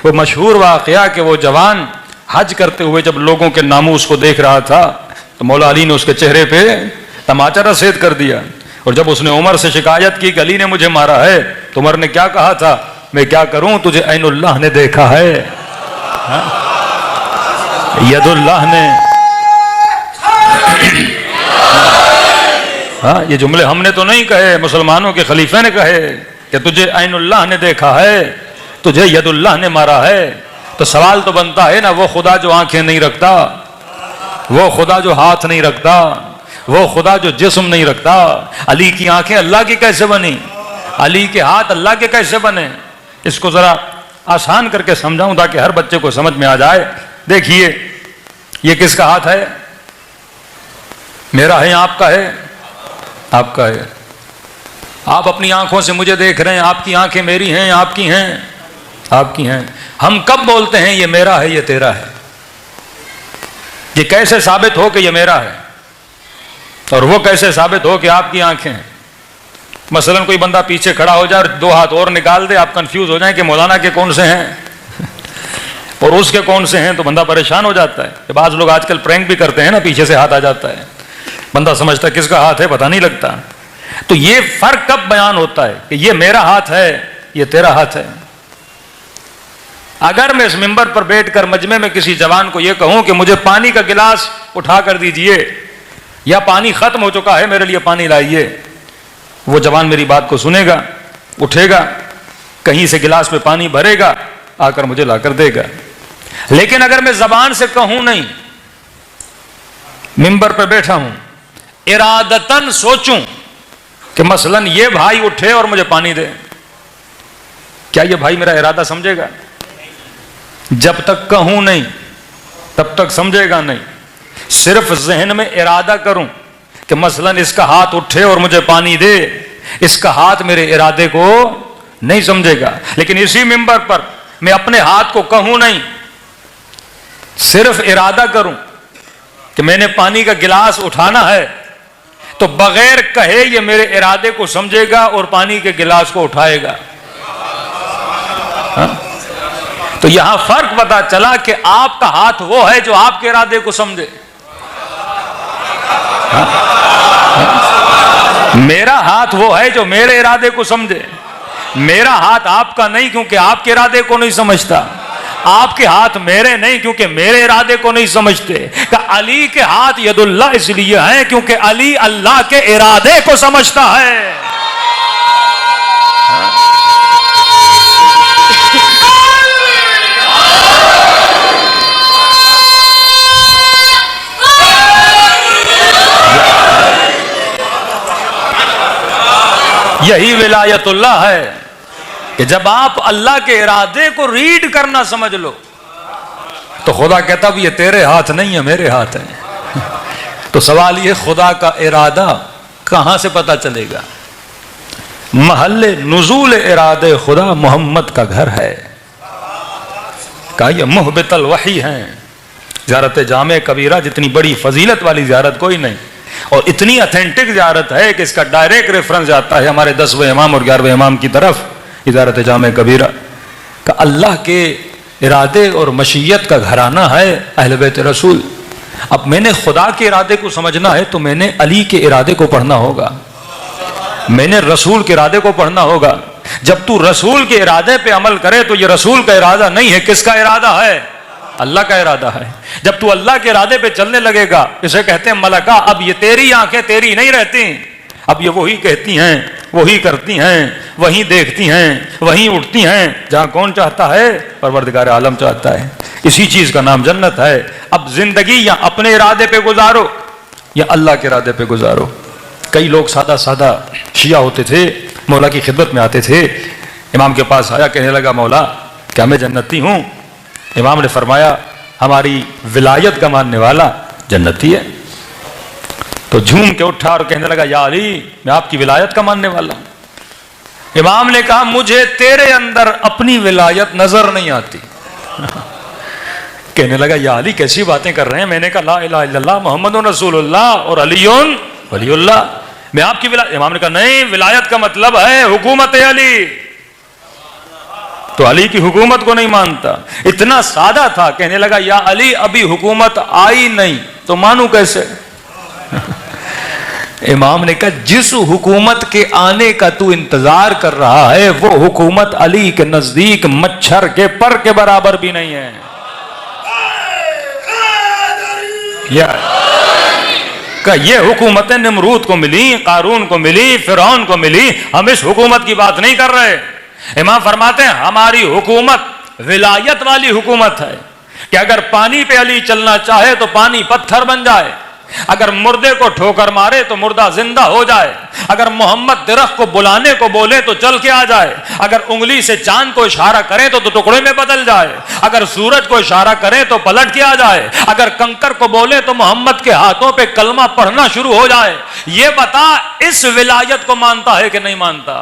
वो मशहूर वाक़या कि वो जवान हज करते हुए जब लोगों के नामूस को देख रहा था तो मौला अली ने उसके चेहरे पे तमाचा रसेद कर दिया। और जब उसने उमर से शिकायत की कि अली ने मुझे मारा है, तो उमर ने क्या कहा था, मैं क्या करूं, तुझे ऐनुल्लाह ने देखा है, यदुल्लाह ने। हाँ, ये जुमले हमने तो नहीं कहे, मुसलमानों के खलीफे ने कहे कि तुझे ऐनुल्लाह ने देखा है, तुझे यदुल्लाह ने मारा है। तो सवाल तो बनता है ना, वो खुदा जो आंखें नहीं रखता, वो खुदा जो हाथ नहीं रखता, वो खुदा जो जिस्म नहीं रखता, अली की आंखें अल्लाह की कैसे बनी, अली के हाथ अल्लाह के कैसे बने? इसको जरा आसान करके समझाऊं ताकि हर बच्चे को समझ में आ जाए। देखिए, ये किसका हाथ है? मेरा है, आपका है? आपका है। आप अपनी आंखों से मुझे देख रहे हैं, आपकी आंखें मेरी हैं, आपकी हैं? आपकी हैं। हम कब बोलते हैं ये मेरा है, ये तेरा है? ये कैसे साबित हो कि ये मेरा है, और वो कैसे साबित हो कि आपकी आंखें हैं? मसलन कोई बंदा पीछे खड़ा हो जाए और दो हाथ और निकाल दे, आप कंफ्यूज हो जाए कि मौलाना के कौन से हैं और उसके कौन से हैं, तो बंदा परेशान हो जाता है। बाज़ लोग आजकल प्रैंक भी करते हैं ना, पीछे से हाथ आ जाता है, बंदा समझता है किसका हाथ है, पता नहीं लगता। तो ये फर्क कब बयान होता है कि ये मेरा हाथ है, ये तेरा हाथ है? अगर मैं इस मिंबर पर बैठकर मजमे में किसी जवान को यह कहूं कि मुझे पानी का गिलास उठा कर दीजिए, या पानी खत्म हो चुका है, मेरे लिए पानी लाइए, वो जवान मेरी बात को सुनेगा, उठेगा, कहीं से गिलास में पानी भरेगा, आकर मुझे लाकर देगा। लेकिन अगर मैं जबान से कहूं नहीं, मिंबर पर बैठा हूं, इरादतन सोचूं कि मसलन ये भाई उठे और मुझे पानी दे, क्या ये भाई मेरा इरादा समझेगा? जब तक कहूं नहीं तब तक समझेगा नहीं। सिर्फ जहन में इरादा करूं कि मसलन इसका हाथ उठे और मुझे पानी दे, इसका हाथ मेरे इरादे को नहीं समझेगा। लेकिन इसी मिंबर पर मैं अपने हाथ को कहूं नहीं, सिर्फ इरादा करूं कि मैंने पानी का गिलास उठाना है, तो बगैर कहे ये मेरे इरादे को समझेगा और पानी के गिलास को उठाएगा। हा? तो यहां फर्क पता चला कि आपका हाथ वो है जो आपके इरादे को समझे। हा? हा? मेरा हाथ वो है जो मेरे इरादे को समझे। मेरा हाथ आपका नहीं, क्योंकि आपके इरादे को नहीं समझता। आपके हाथ मेरे नहीं, क्योंकि मेरे इरादे को नहीं समझते। कि अली के हाथ यदुल्लाह इसलिए है क्योंकि अली अल्लाह के इरादे को समझता है। यही विलायतुल्लाह है कि जब आप अल्लाह के इरादे को रीड करना समझ लो, तो खुदा कहता भी ये तेरे हाथ नहीं है, मेरे हाथ है। तो सवाल ये, खुदा का इरादा कहां से पता चलेगा? महल्ले नुज़ूल इरादे खुदा मोहम्मद का घर है। का ये मुहबितल वही है। ज़ियारत जामे कबीरा जितनी बड़ी फजीलत वाली ज़ियारत कोई नहीं, और इतनी अथेंटिक ज़ियारत है कि इसका डायरेक्ट रेफरेंस जाता है हमारे 10वें इमाम और 11वें इमाम की तरफ। ज़ियारत जामे कबीरा का अल्लाह के इरादे और मशीयत का घराना है अहले बैत रसूल। अब मैंने खुदा के इरादे को समझना है तो मैंने अली के इरादे को पढ़ना होगा, मैंने रसूल के इरादे को पढ़ना होगा। जब तू रसूल के इरादे पे अमल करे तो ये रसूल का इरादा नहीं है, किसका इरादा है? अल्लाह का इरादा है। जब तू अल्लाह के इरादे पे चलने लगेगा, इसे कहते हैं मलका। अब ये तेरी आंखें तेरी नहीं रहती, अब ये वही कहती हैं, वही करती हैं, वही देखती हैं, वही उठती हैं जहां कौन चाहता है? परवरदिगार आलम चाहता है। इसी चीज का नाम जन्नत है। अब जिंदगी या अपने इरादे पे गुजारो या अल्लाह के इरादे पे गुजारो। कई लोग सादा सादा शिया होते थे, मौला की खिदमत में आते थे, इमाम के पास आया, कहने लगा मौला क्या मैं जन्नती हूं? इमाम ने फरमाया हमारी विलायत का मानने वाला जन्नती है। तो झूम के उठा और कहने लगा या अली मैं आपकी विलायत का मानने वाला हूं। इमाम ने कहा मुझे तेरे अंदर अपनी विलायत नजर नहीं आती। कहने लगा या अली कैसी बातें कर रहे हैं? मैंने कहा ला इलाहा इल्लल्लाह मुहम्मदुर रसूलुल्लाह और अलीयुन वलीउल्लाह, मैं आपकी विलायत। इमाम ने कहा नहीं, विलायत का मतलब है हुकूमत अली। तो अली की हुकूमत को नहीं मानता। इतना सादा था, कहने लगा या अली अभी हुकूमत आई नहीं तो मानू कैसे? इमाम ने कहा जिस हुकूमत के आने का तू इंतजार कर रहा है वो हुकूमत अली के नजदीक मच्छर के पर के बराबर भी नहीं है। ये हुकूमतें निमरूद को मिली, कारून को मिली, फिरौन को मिली, हम इस हुकूमत की बात नहीं कर रहे। इमाम फरमाते हैं हमारी हुकूमत विलायत वाली हुकूमत है कि अगर पानी पे अली चलना चाहे तो पानी पत्थर बन जाए, अगर मुर्दे को ठोकर मारे तो मुर्दा जिंदा हो जाए, अगर मोहम्मद दरख्त को बुलाने को बोले तो चल के आ जाए, अगर उंगली से चांद को इशारा करे तो टुकड़े में बदल जाए, अगर सूरज को इशारा करे तो पलट के आ जाए, अगर कंकर को बोले तो मोहम्मद के हाथों पे कलमा पढ़ना शुरू हो जाए। ये बता इस विलायत को मानता है कि नहीं मानता?